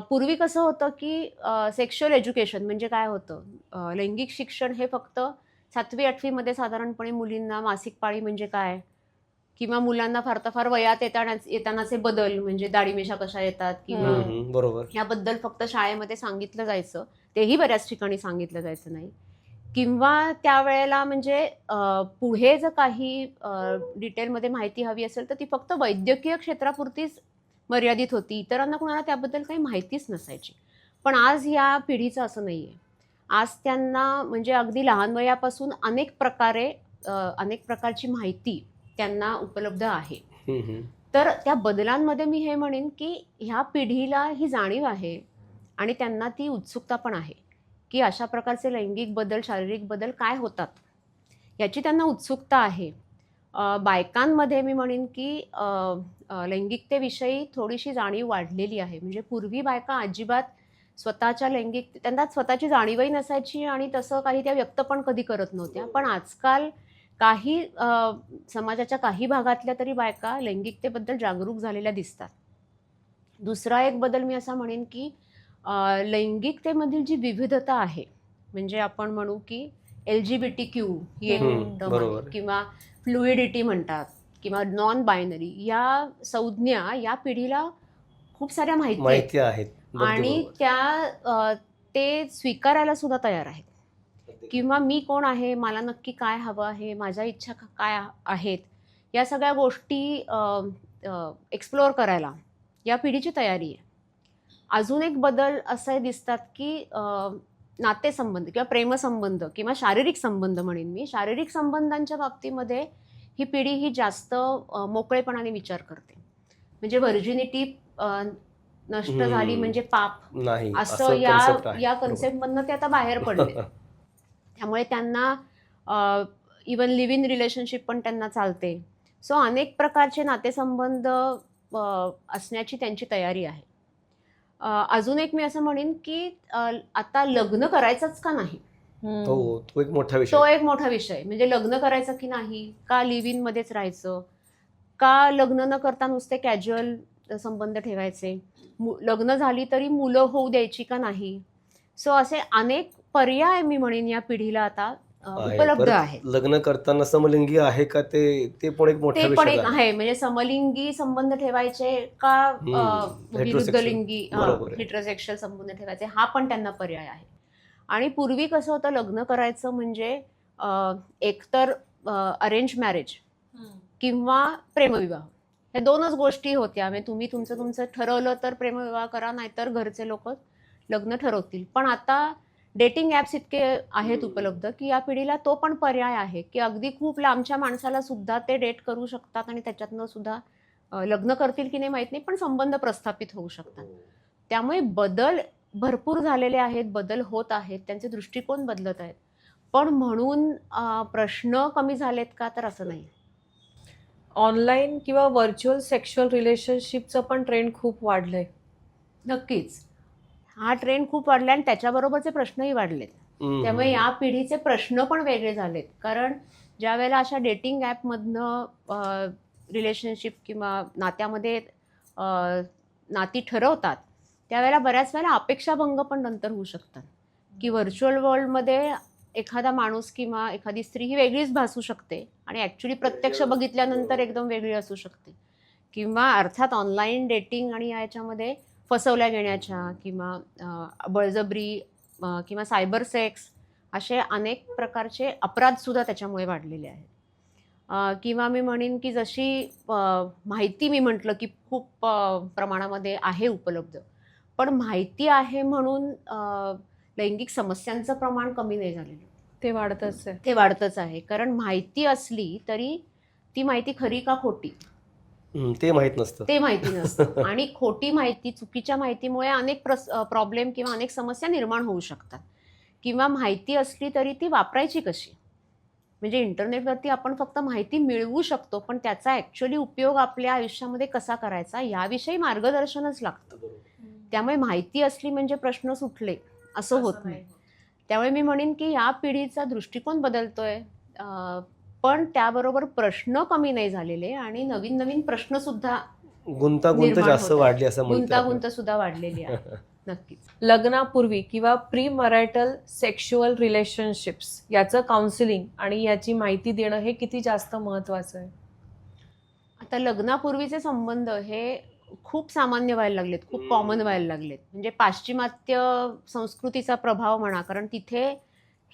पूर्वी कसं होतं की सेक्शुअल एज्युकेशन म्हणजे काय होतं, लैंगिक शिक्षण हे फक्त 7वी-8वी मध्ये साधारणपणे मुलींना मासिक पाळी म्हणजे काय, किंवा मुलांना फार तर फार वयात येतानाचे बदल म्हणजे दाढी-मिशा कशा येतात किंवा बरोबर. ह्याबद्दल फक्त शाळेमध्ये सांगितलं जायचं. तेही बऱ्याच ठिकाणी सांगितलं जायचं नाही. किंवा त्यावेळेला म्हणजे पुढे जर काही डिटेलमध्ये माहिती हवी असेल, तर ती फक्त वैद्यकीय क्षेत्रापुरतीच मर्यादित होती. इतरांना कुणाला त्याबद्दल काही माहितीच नसायची. पण आज ह्या पिढीचं असं नाहीये. आज त्यांना म्हणजे अगदी लहान वयापासून अनेक प्रकारची माहिती त्यांना उपलब्ध आहे. तर त्या बदलांमध्ये मी हे म्हणेन, की ह्या पिढीला ही जाणीव आहे आणि त्यांना ती उत्सुकता पण आहे, की अशा प्रकारचे लैंगिक बदल, शारीरिक बदल काय होतात? याची त्यांना उत्सुकता आहे. बायकांमध्ये मी म्हणेन, की लैंगिकतेविषयी थोडीशी जाणीव वाढलेली आहे. म्हणजे पूर्वी बायका अजिबात स्वतःच्या त्यांना स्वतःची जाणीवही नसायची आणि तसं काही त्या व्यक्त पण कधी करत नव्हत्या. पण आजकाल काही समाजाच्या काही भागातल्या तरी बायका लैंगिकतेबद्दल जागरूक झालेल्या दिसतात. दुसरा एक बदल मी असा म्हणेन, की लैंगिकतेमधील जी विविधता आहे, म्हणजे आपण म्हणू की LGBTQ ही एक टर्म आहे बरोबर. किंवा फ्लुइडिटी म्हणतात किंवा नॉन बायनरी, या संज्ञा या पिढीला खूप साऱ्या माहिती आहेत. आहेत आणि ते स्वीकारायला सुद्धा तयार आहेत. किंवा मी कोण आहे, मला नक्की काय हवं आहे, माझ्या इच्छा काय आहेत, या सगळ्या गोष्टी एक्सप्लोअर करायला या पिढीची तयारी आहे. अजून एक बदल असे दिसतात, की नातेसंबंध किंवा प्रेमसंबंध किंवा शारीरिक संबंध म्हणेन मी. शारीरिक संबंधांच्या बाबतीमध्ये ही पिढी ही जास्त मोकळेपणाने विचार करते. म्हणजे व्हर्जिनिटी नष्ट झाली म्हणजे पाप नाही असं या कन्सेप्टमधनं ते आता बाहेर पडले. त्यामुळे त्यांना इवन लिव्ह इन रिलेशनशिप पण त्यांना चालते. सो अनेक प्रकारचे नातेसंबंध असण्याची त्यांची तयारी आहे. अजून एक मी असं म्हणेन, की आता लग्न करायचंच का नाही? हो, तो एक मोठा विषय. म्हणजे लग्न करायचं की नाही? का लिव्ह इन मध्येच राहायचं? का लग्न न करता नुसते कॅज्युअल संबंध ठेवायचे? लग्न झाली तरी मुलं होऊ द्यायची का नाही? सो असे अनेक पर्याय मी म्हणेन या पिढीला आता उपलब्ध आहेत. लग्न करताना समलिंगी आहे का ते पण एक मोठा ते पण विषय एक आहे. म्हणजे समलिंगी संबंध ठेवायचे का विरुद्ध लिंगी हेटेरोसेक्शुअल संबंध ठेवायचे, हा पण त्यांना पर्याय आहे. आणि पूर्वी कसं होतं, लग्न करायचं म्हणजे एकतर अरेंज मॅरेज किंवा प्रेमविवाह, हे दोनच गोष्टी होत्या. म्हणजे तुम्ही तुमचं ठरवलं तर प्रेमविवाह करा, नाहीतर घरचे लोक लग्न ठरवतील. पण आता डेटिंग ॲप्स इतके आहेत उपलब्ध, की या पिढीला तो पण पर्याय आहे, की अगदी खूप लांबच्या माणसाला सुद्धा ते डेट करू शकतात आणि त्याच्यातनं सुद्धा लग्न करतील की नाही माहीत नाही, पण संबंध प्रस्थापित होऊ शकतात. त्यामुळे बदल भरपूर झालेले आहेत, बदल होत आहेत, त्यांचे दृष्टिकोन बदलत आहेत. पण म्हणून प्रश्न कमी झालेत का, तर असं नाही. ऑनलाईन किंवा व्हर्च्युअल सेक्शुअल रिलेशनशिपचं पण ट्रेंड खूप वाढलंय. नक्कीच. हा ट्रेंड खूप वाढला आणि त्याच्याबरोबरचे प्रश्नही वाढलेत. त्यामुळे या पिढीचे प्रश्न पण वेगळे झालेत. कारण ज्या वेळेला अशा डेटिंग ॲपमधनं रिलेशनशिप किंवा नात्यामध्ये नाती ठरवतात, त्यावेळेला बऱ्याच वेळेला अपेक्षाभंग पण नंतर होऊ शकतात, की व्हर्च्युअल वर्ल्डमध्ये एखादा माणूस किंवा एखादी स्त्री ही वेगळीच भासू शकते आणि ॲक्च्युली प्रत्यक्ष बघितल्यानंतर एकदम वेगळी असू शकते. किंवा अर्थात ऑनलाईन डेटिंग आणि याच्यामध्ये फसवल्या गेण्याच्या किंवा बळजबरी किंवा सायबर सेक्स असे अनेक प्रकारचे अपराधसुद्धा त्याच्यामुळे वाढलेले आहेत. किंवा मी म्हणेन, की जशी माहिती मी म्हटलं, की खूप प्रमाणामध्ये आहे उपलब्ध. पण माहिती आहे म्हणून लैंगिक समस्यांचं प्रमाण कमी नाही झालेलं. ते वाढतच आहे. कारण माहिती असली तरी ती माहिती खरी का खोटी ते माहिती नसतं. आणि खोटी माहिती, चुकीच्या माहितीमुळे अनेक प्रॉब्लेम किंवा अनेक समस्या निर्माण होऊ शकतात. किंवा माहिती असली तरी ती वापरायची कशी? म्हणजे इंटरनेटवरती आपण फक्त माहिती मिळवू शकतो, पण त्याचा ॲक्च्युअली उपयोग आपल्या आयुष्यामध्ये कसा करायचा याविषयी मार्गदर्शनच लागतं. त्यामुळे माहिती असली म्हणजे प्रश्न सुटले असं होत नाही. त्यामुळे मी म्हणेन, की या पिढीचा दृष्टिकोन बदलतोय, पण त्याबरोबर प्रश्न कमी नाही झालेले आणि नवीन नवीन प्रश्न सुद्धा गुंतागुंत निर्माण जास्त होतात. वाढली असं म्हणतो गुंतागुंत सुद्धा वाढलेली आहे. नक्कीच. लग्नापूर्वी किंवा प्री मॅरिटल सेक्शुअल रिलेशनशिप्स याचं काउन्सिलिंग आणि याची माहिती देणं हे किती जास्त महत्वाचं आहे? आता लग्नापूर्वीचे संबंध हे खूप सामान्य व्हायला लागलेत, खूप कॉमन व्हायला लागलेत. म्हणजे पाश्चिमात्य संस्कृतीचा प्रभाव म्हणा, कारण तिथे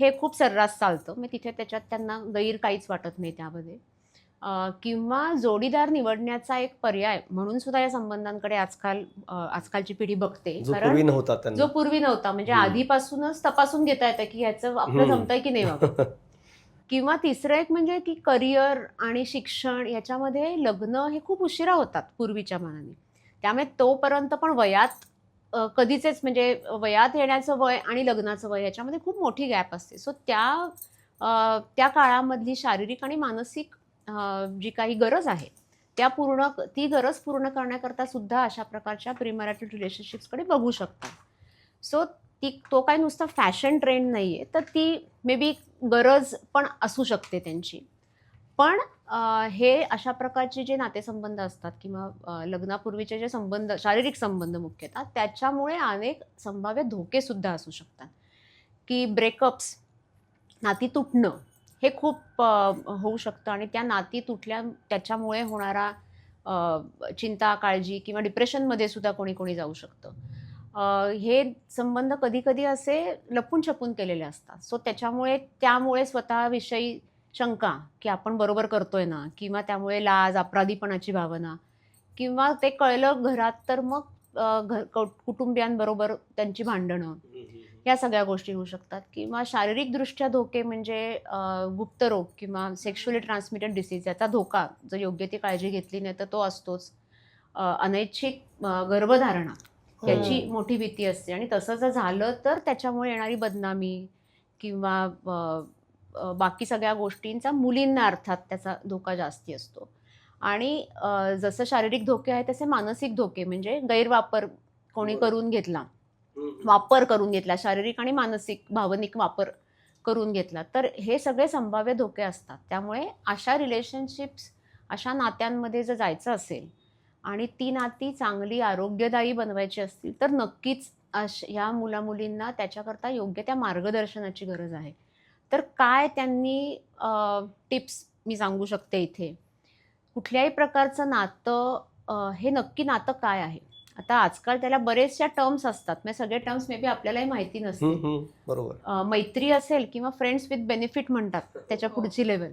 हे खूप सर्रास चालतं. मग तिथे त्याच्यात त्यांना गैर काहीच वाटत नाही त्यामध्ये. किंवा जोडीदार निवडण्याचा एक पर्याय म्हणून सुद्धा या संबंधांकडे आजकालची पिढी बघते. जो कारण पूर्वी नव्हता त्यांना. जो पूर्वी नव्हता, म्हणजे आधीपासूनच तपासून घेता येतं की ह्याचं आपलं जमतंय की नाही बाबा. किंवा तिसरं एक म्हणजे की करिअर आणि शिक्षण याच्यामध्ये लग्न हे खूप उशिरा होतात पूर्वीच्या मानाने. त्यामुळे तोपर्यंत पण वयात कधीचेच म्हणजे वयात येण्याचं वय आणि लग्नाचं वय याच्यामध्ये खूप मोठी गॅप असते. सो त्या काळामधली शारीरिक आणि मानसिक जी काही गरज आहे ती गरज पूर्ण करण्याकरता सुद्धा अशा प्रकारच्या प्रीमॅरिटल रिलेशनशिप्सकडे बघू शकतात. सो तो काही नुसता फॅशन ट्रेंड नाही आहे, तर ती मे बी गरज पण असू शकते त्यांची. पण हे अशा प्रकारचे जे नातेसंबंध असतात किंवा लग्नापूर्वीचे जे संबंध, शारीरिक संबंध मुख्यतः, त्याच्यामुळे अनेक संभाव्य धोके सुद्धा असू शकतात. की ब्रेकअप्स, नाती तुटणं हे खूप होऊ शकतं आणि त्या नाती त्याच्यामुळे होणारा चिंता, काळजी किंवा डिप्रेशनमध्ये सुद्धा कोणी जाऊ शकतं. हे संबंध कधी असे लपून छपून केलेले असतात. सो त्यामुळे स्वतःविषयी शंका की आपण बरोबर करतोय ना, किंवा त्यामुळे लाज, अपराधीपणाची भावना, किंवा ते कळलं घरात तर मग कुटुंबियांबरोबर त्यांची भांडणं, या सगळ्या गोष्टी होऊ शकतात. किंवा शारीरिकदृष्ट्या धोके म्हणजे गुप्तरोग किंवा सेक्शुअली ट्रान्समिटेड डिसीज याचा धोका जर योग्य ती काळजी घेतली नाही तर तो असतोच. अनैच्छिक गर्भधारणा याची मोठी भीती असते आणि तसं जर झालं तर त्याच्यामुळे येणारी बदनामी किंवा बाकी सगळ्या गोष्टींचा मुलींना अर्थात त्याचा धोका जास्ती असतो. आणि जसं शारीरिक धोके आहेत तसे मानसिक धोके म्हणजे गैरवापर कोणी करून घेतला, शारीरिक आणि मानसिक भावनिक वापर करून घेतला, तर हे सगळे संभाव्य धोके असतात. त्यामुळे अशा नात्यांमध्ये जर जायचं असेल आणि ती नाती चांगली आरोग्यदायी बनवायची असतील तर नक्कीच ह्या मुलामुलींना त्याच्याकरता योग्य त्या मार्गदर्शनाची गरज आहे. तर काय त्यांनी टिप्स मी सांगू शकते इथे. कुठल्याही प्रकारचं नातं हे नक्की नातं काय आहे. आता आजकाल त्याला बरेचशा टर्म्स असतात, म्हणजे सगळे टर्म्स मे बी आपल्यालाही माहिती नसतील. बरोबर. मैत्री असेल किंवा फ्रेंड्स विथ बेनिफिट म्हणतात त्याच्या पुढची लेवल,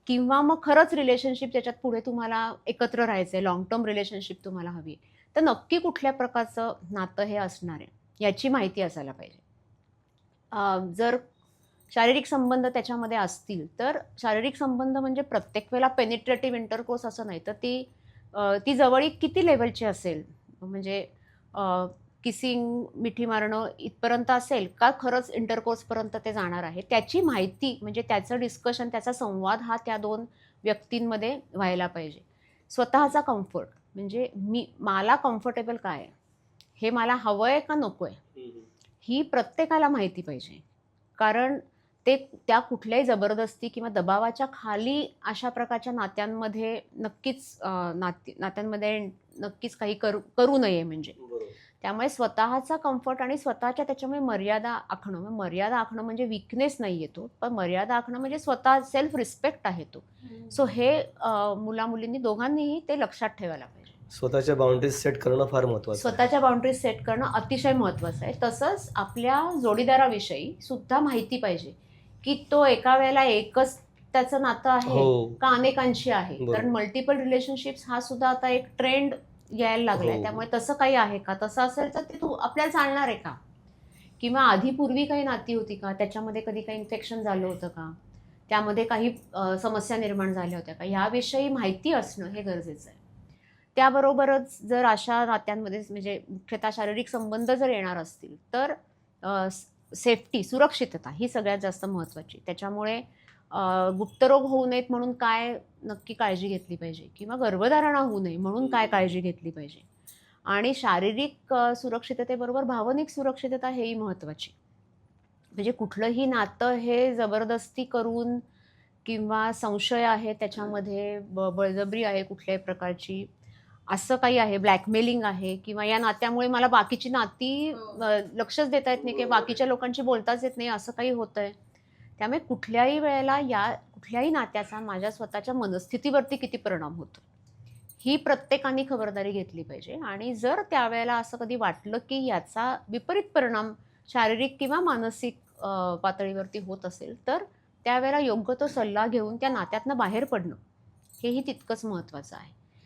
किंवा मग खरंच रिलेशनशिप त्याच्यात पुढे तुम्हाला एकत्र राहायचंय, लॉंग टर्म रिलेशनशिप तुम्हाला हवी, तर नक्की कुठल्या प्रकारचं नातं हे असणार आहे याची माहिती असायला पाहिजे. जर शारीरिक संबंध त्याच्यामध्ये असतील तर शारीरिक संबंध म्हणजे प्रत्येक वेळेला पेनिट्रेटिव्ह इंटरकोर्स असं नाही, तर ती जवळीक किती लेवलची असेल, म्हणजे किसिंग, मिठी मारणं इथपर्यंत असेल का खरंच इंटरकोर्सपर्यंत ते जाणार आहे, त्याची माहिती म्हणजे त्याचं डिस्कशन, त्याचा संवाद हा त्या दोन व्यक्तींमध्ये व्हायला पाहिजे. स्वतःचा कम्फर्ट म्हणजे मला कम्फर्टेबल काय आहे, हे मला हवं आहे का नको आहे, ही प्रत्येकाला माहिती पाहिजे. कारण त्या कुठल्याही जबरदस्ती किंवा दबावाच्या खाली अशा प्रकारच्या नात्यांमध्ये नक्कीच काही करू नये. म्हणजे त्यामुळे स्वतःचा कम्फर्ट आणि स्वतःच्या त्याच्यामुळे मर्यादा आखणं म्हणजे विकनेस नाही येतो, पण मर्यादा आखणं म्हणजे स्वतः सेल्फ रिस्पेक्ट आहे तो. सो हे मुलामुलींनी दोघांनीही ते लक्षात ठेवायला पाहिजे. स्वतःच्या बाउंड्रीज सेट करणं फार महत्त्वाचं. स्वतःच्या बाउंड्रीज सेट करणं अतिशय महत्त्वाचं आहे. तसंच आपल्या जोडीदाराविषयी सुद्धा माहिती पाहिजे की तो एका वेळेला एकच त्याचं नातं आहे का अनेकांशी आहे. कारण मल्टिपल रिलेशनशिप्स हा सुद्धा आता एक ट्रेंड यायला लागलाय. त्यामुळे तसं काही आहे का, तसं असेल तर ते आपल्याला चालणार आहे का, किंवा आधी पूर्वी काही नाती होती का, त्याच्यामध्ये कधी काही इन्फेक्शन झालं होतं का, त्यामध्ये काही समस्या निर्माण झाल्या होत्या का, याविषयी माहिती असणं हे गरजेचं आहे. त्याबरोबरच जर अशा नात्यांमध्ये म्हणजे मुख्यतः शारीरिक संबंध जर येणार असतील तर सेफ्टी, सुरक्षितता ही सगळ्यात जास्त महत्त्वाची. त्याच्यामुळे गुप्तरोग होऊ नयेत म्हणून काय नक्की काळजी घेतली पाहिजे, किंवा गर्भधारणा होऊ नये म्हणून काय काळजी घेतली पाहिजे. आणि शारीरिक सुरक्षिततेबरोबर भावनिक सुरक्षितता हेही महत्त्वाची. म्हणजे कुठलंही नातं हे जबरदस्ती करून किंवा संशय आहे त्याच्यामध्ये, बळजबरी आहे कुठल्याही प्रकारची, असं काही आहे, ब्लॅकमेलिंग आहे किंवा या नात्यामुळे मला बाकीची नाती लक्षच देता येत नाही किंवा बाकीच्या लोकांशी बोलताच येत नाही, असं काही होतंय. त्यामुळे कुठल्याही वेळेला कुठल्याही नात्याचा माझ्या स्वतःच्या मनस्थितीवरती किती परिणाम होतो, ही प्रत्येकाने खबरदारी घेतली पाहिजे. आणि जर त्यावेळेला असं कधी वाटलं की याचा विपरीत परिणाम शारीरिक किंवा मानसिक पातळीवरती होत असेल, तर त्यावेळेला योग्य तो सल्ला घेऊन त्या नात्यातनं बाहेर पडणं हेही तितकंच महत्त्वाचं आहे.